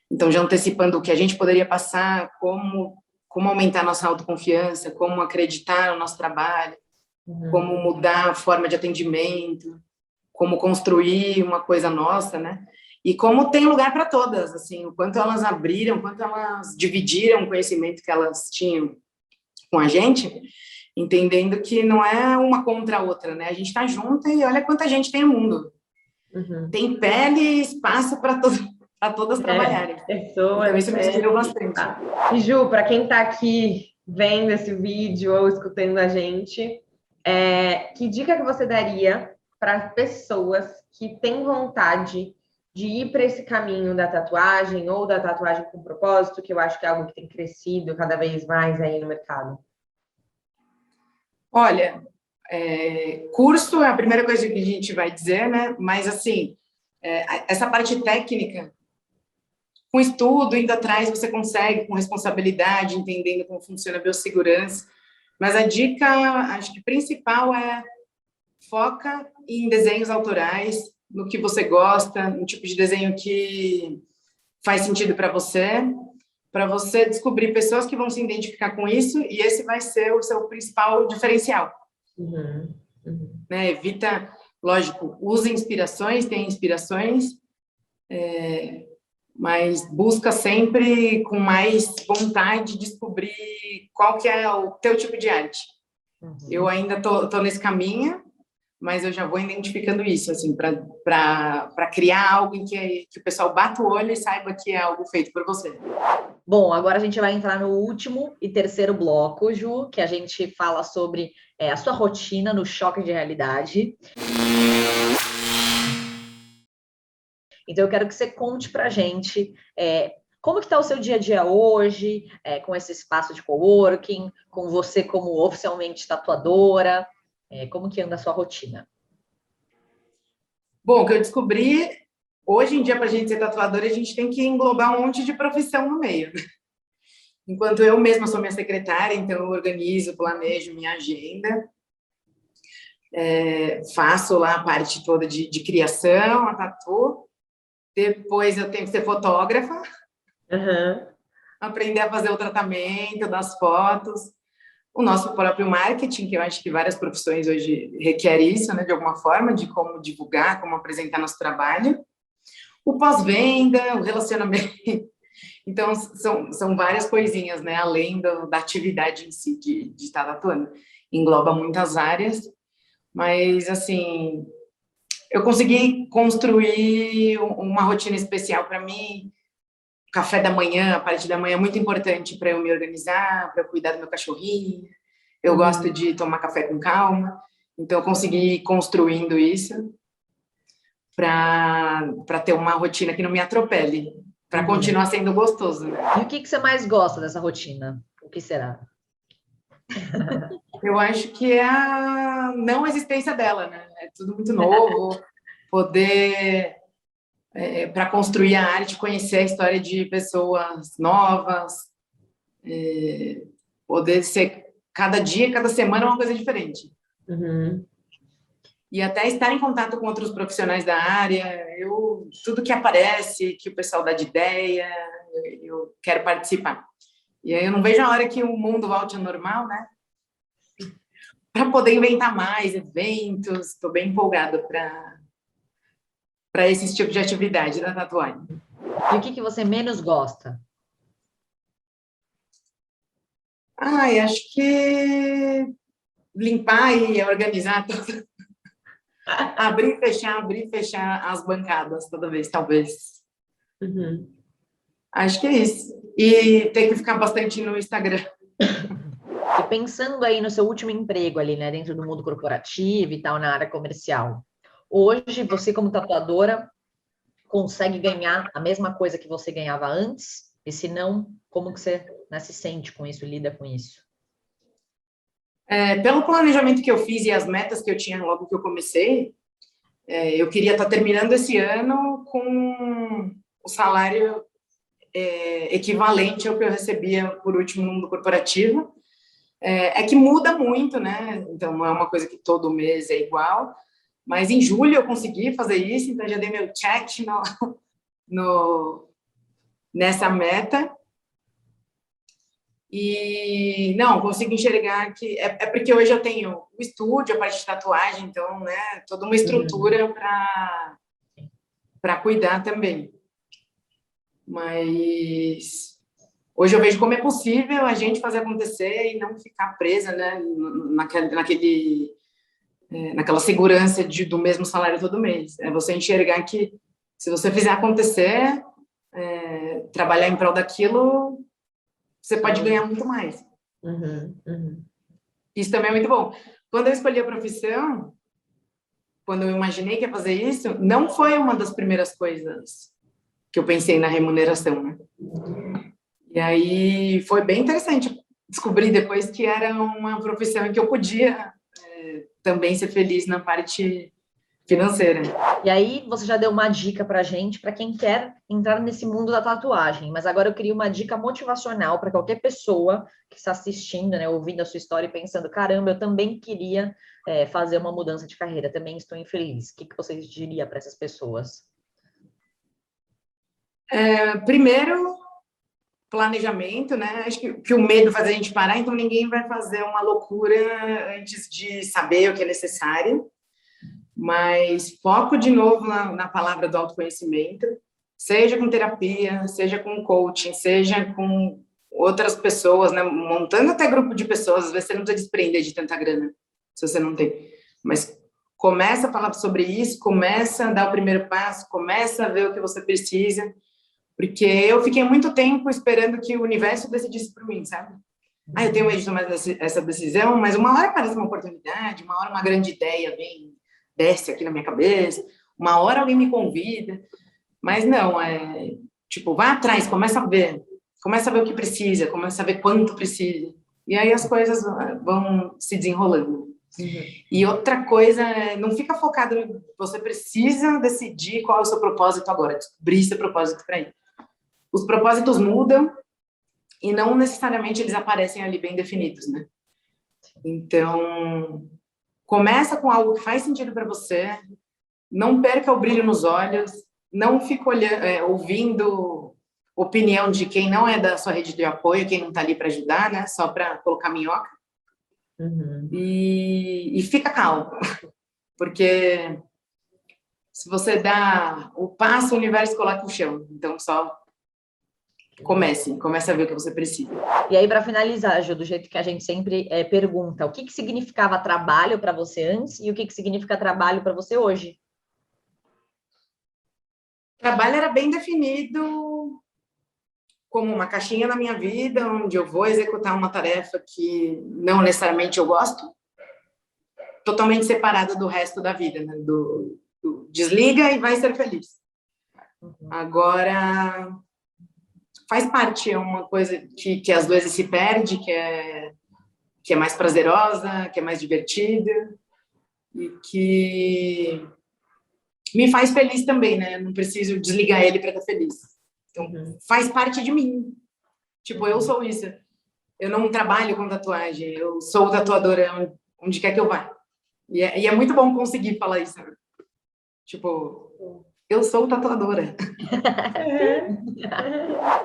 S1: Então, já antecipando o que a gente poderia passar, como aumentar a nossa autoconfiança, como acreditar no nosso trabalho, como mudar a forma de atendimento, como construir uma coisa nossa, né? E como tem lugar para todas, assim, o quanto elas abriram, o quanto elas dividiram o conhecimento que elas tinham com a gente, entendendo que não é uma contra a outra, né? A gente está junto e olha quanta gente tem no mundo. Tem pele e espaço para todas trabalharem.
S2: Pessoas,
S1: então, isso me inspirou bastante.
S2: Tá. E Ju, para quem está aqui vendo esse vídeo ou escutando a gente, que dica que você daria para pessoas que têm vontade de ir para esse caminho da tatuagem ou da tatuagem com propósito, que eu acho que é algo que tem crescido cada vez mais aí no mercado?
S1: Olha, curso é a primeira coisa que a gente vai dizer, né? Mas, assim, essa parte técnica, com estudo, indo atrás, você consegue, com responsabilidade, entendendo como funciona a biossegurança. Mas a dica, acho que principal foca em desenhos autorais, no que você gosta, no tipo de desenho que faz sentido para você descobrir pessoas que vão se identificar com isso, e esse vai ser o seu principal diferencial. Né? Evita, lógico, usa inspirações, tem inspirações, mas busca sempre com mais vontade de descobrir qual que é o teu tipo de arte. Eu ainda tô nesse caminho, mas eu já vou identificando isso, assim, para criar algo em que o pessoal bata o olho e saiba que é algo feito por você.
S3: Bom, agora a gente vai entrar no último e terceiro bloco, Ju, que a gente fala sobre a sua rotina no choque de realidade. Então, eu quero que você conte pra gente como que está o seu dia a dia hoje, com esse espaço de coworking, com você como oficialmente tatuadora, como que anda a sua rotina?
S1: Bom, o que eu descobri, hoje em dia, para a gente ser tatuadora, a gente tem que englobar um monte de profissão no meio. Enquanto eu mesma sou minha secretária, então eu organizo, planejo minha agenda, faço lá a parte toda de criação, a tatu. Depois eu tenho que ser fotógrafa, aprender a fazer o tratamento das fotos, o nosso próprio marketing, que eu acho que várias profissões hoje requerem isso, né, de alguma forma, de como divulgar, como apresentar nosso trabalho, o pós-venda, o relacionamento. Então, são várias coisinhas, né, além da atividade em si de estar tatuando. Engloba muitas áreas, mas, assim, eu consegui construir uma rotina especial para mim. Café da manhã, a parte da manhã é muito importante para eu me organizar, para eu cuidar do meu cachorrinho. Eu gosto de tomar café com calma, então eu consegui ir construindo isso para ter uma rotina que não me atropele, para continuar sendo gostoso. Né?
S3: E o que você mais gosta dessa rotina? O que será?
S1: Eu acho que é a não existência dela, né? É tudo muito novo, poder... para construir a arte, conhecer a história de pessoas novas, poder ser cada dia, cada semana uma coisa diferente. E até estar em contato com outros profissionais da área, tudo que aparece, que o pessoal dá de ideia, eu quero participar. E aí eu não vejo a hora que o mundo volte ao normal, né? Para poder inventar mais eventos, estou bem empolgada para esse tipo de atividade da tatuagem.
S3: E o que você menos gosta?
S1: Acho que limpar e organizar tudo. Abrir e fechar as bancadas toda vez, talvez. Acho que é isso. E ter que ficar bastante no Instagram.
S3: E pensando aí no seu último emprego ali, né, dentro do mundo corporativo e tal, na área comercial. Hoje, você como tatuadora consegue ganhar a mesma coisa que você ganhava antes? E se não, como que você, né, se sente com isso, lida com isso?
S1: Pelo planejamento que eu fiz e as metas que eu tinha logo que eu comecei, eu queria estar terminando esse ano com o salário equivalente ao que eu recebia por último no mundo corporativo. É que muda muito, né? Então, não é uma coisa que todo mês é igual. Mas em julho eu consegui fazer isso, então já dei meu check nessa meta. E não, consigo enxergar que porque hoje eu tenho o estúdio, a parte de tatuagem, então, né, toda uma estrutura para cuidar também. Mas Hoje eu vejo como é possível a gente fazer acontecer e não ficar presa, né, naquela segurança do mesmo salário todo mês. É você enxergar que se você fizer acontecer, trabalhar em prol daquilo, você pode ganhar muito mais. Isso também é muito bom. Quando eu escolhi a profissão, quando eu imaginei que ia fazer isso, não foi uma das primeiras coisas que eu pensei na remuneração, né? E aí foi bem interessante descobrir depois que era uma profissão em que eu podia também ser feliz na parte financeira.
S3: E aí você já deu uma dica pra gente, para quem quer entrar nesse mundo da tatuagem, mas agora eu queria uma dica motivacional para qualquer pessoa que está assistindo, né, ouvindo a sua história e pensando, caramba, eu também queria fazer uma mudança de carreira, também estou infeliz. O que você diria para essas pessoas?
S1: Primeiro, planejamento, né? Acho que o medo faz a gente parar, então ninguém vai fazer uma loucura antes de saber o que é necessário. Mas foco de novo na palavra do autoconhecimento, seja com terapia, seja com coaching, seja com outras pessoas, né? Montando até grupo de pessoas, às vezes você não precisa desprender de tanta grana, se você não tem. Mas começa a falar sobre isso, começa a dar o primeiro passo, começa a ver o que você precisa, porque eu fiquei muito tempo esperando que o universo decidisse por mim, sabe? Eu tenho medo de tomar essa decisão, mas uma hora aparece uma oportunidade, uma hora uma grande ideia desce aqui na minha cabeça, uma hora alguém me convida, mas não, tipo, vai atrás, começa a ver o que precisa, começa a ver quanto precisa, e aí as coisas vão se desenrolando. E outra coisa, não fica focado, você precisa decidir qual é o seu propósito agora, descobrir seu propósito para ir. Os propósitos mudam e não necessariamente eles aparecem ali bem definidos, né? Então, começa com algo que faz sentido para você, não perca o brilho nos olhos, não fique ouvindo opinião de quem não é da sua rede de apoio, quem não está ali para ajudar, né? Só para colocar minhoca. E fica calmo, porque se você dá o passo, o universo coloca o chão. Então, só comece a ver o que você precisa.
S3: E aí, para finalizar, Ju, do jeito que a gente sempre pergunta, o que significava trabalho para você antes e o que significa trabalho para você hoje?
S1: Trabalho era bem definido como uma caixinha na minha vida, onde eu vou executar uma tarefa que não necessariamente eu gosto, totalmente separada do resto da vida, né? Do desliga e vai ser feliz. Agora, faz parte, é uma coisa que às vezes se perde, que é mais prazerosa, que é mais divertida e que me faz feliz também, né? Não preciso desligar ele para estar feliz. Então, faz parte de mim. Tipo, eu sou isso. Eu não trabalho com tatuagem, eu sou tatuadora onde quer que eu vá. E é muito bom conseguir falar isso. Tipo, eu sou tatuadora.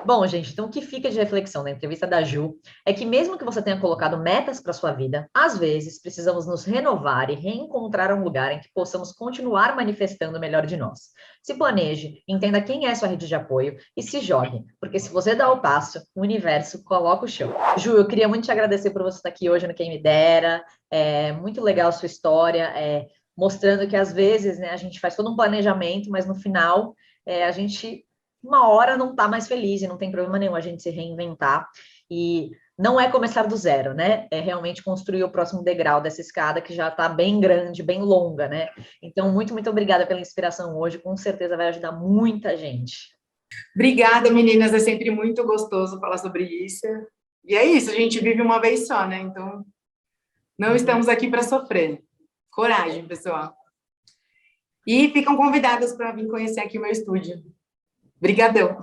S3: Bom, gente, então o que fica de reflexão na entrevista da Ju é que mesmo que você tenha colocado metas para sua vida, às vezes precisamos nos renovar e reencontrar um lugar em que possamos continuar manifestando o melhor de nós. Se planeje, entenda quem é sua rede de apoio e se jogue, porque se você dá o passo, o universo coloca o chão. Ju, eu queria muito te agradecer por você estar aqui hoje no Quem Me Dera. É muito legal a sua história, mostrando que às vezes, né, a gente faz todo um planejamento, mas no final a gente uma hora não está mais feliz e não tem problema nenhum a gente se reinventar. E não é começar do zero, né? É realmente construir o próximo degrau dessa escada que já está bem grande, bem longa, né? Então, muito, muito obrigada pela inspiração hoje. Com certeza vai ajudar muita gente.
S1: Obrigada, meninas. É sempre muito gostoso falar sobre isso. E é isso, a gente vive uma vez só, né? Então, não estamos aqui para sofrer. Coragem, pessoal. E ficam convidadas para vir conhecer aqui o meu estúdio. Obrigadão.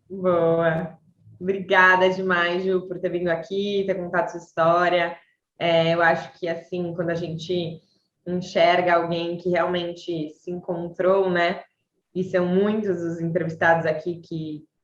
S2: Boa. Obrigada demais, Ju, por ter vindo aqui, ter contado sua história. Eu acho que, assim, quando a gente enxerga alguém que realmente se encontrou, né? E são muitos os entrevistados aqui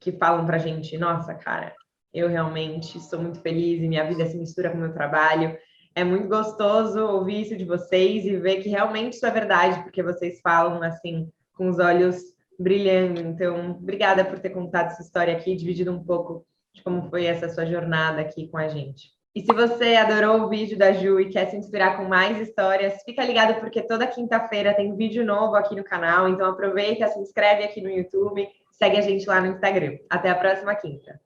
S2: que falam pra gente, nossa, cara, eu realmente sou muito feliz e minha vida se mistura com o meu trabalho. É muito gostoso ouvir isso de vocês e ver que realmente isso é verdade, porque vocês falam, assim, com os olhos brilhando. Então, obrigada por ter contado essa história aqui, dividido um pouco de como foi essa sua jornada aqui com a gente. E se você adorou o vídeo da Ju e quer se inspirar com mais histórias, fica ligado porque toda quinta-feira tem vídeo novo aqui no canal, então aproveita, se inscreve aqui no YouTube, segue a gente lá no Instagram. Até a próxima quinta!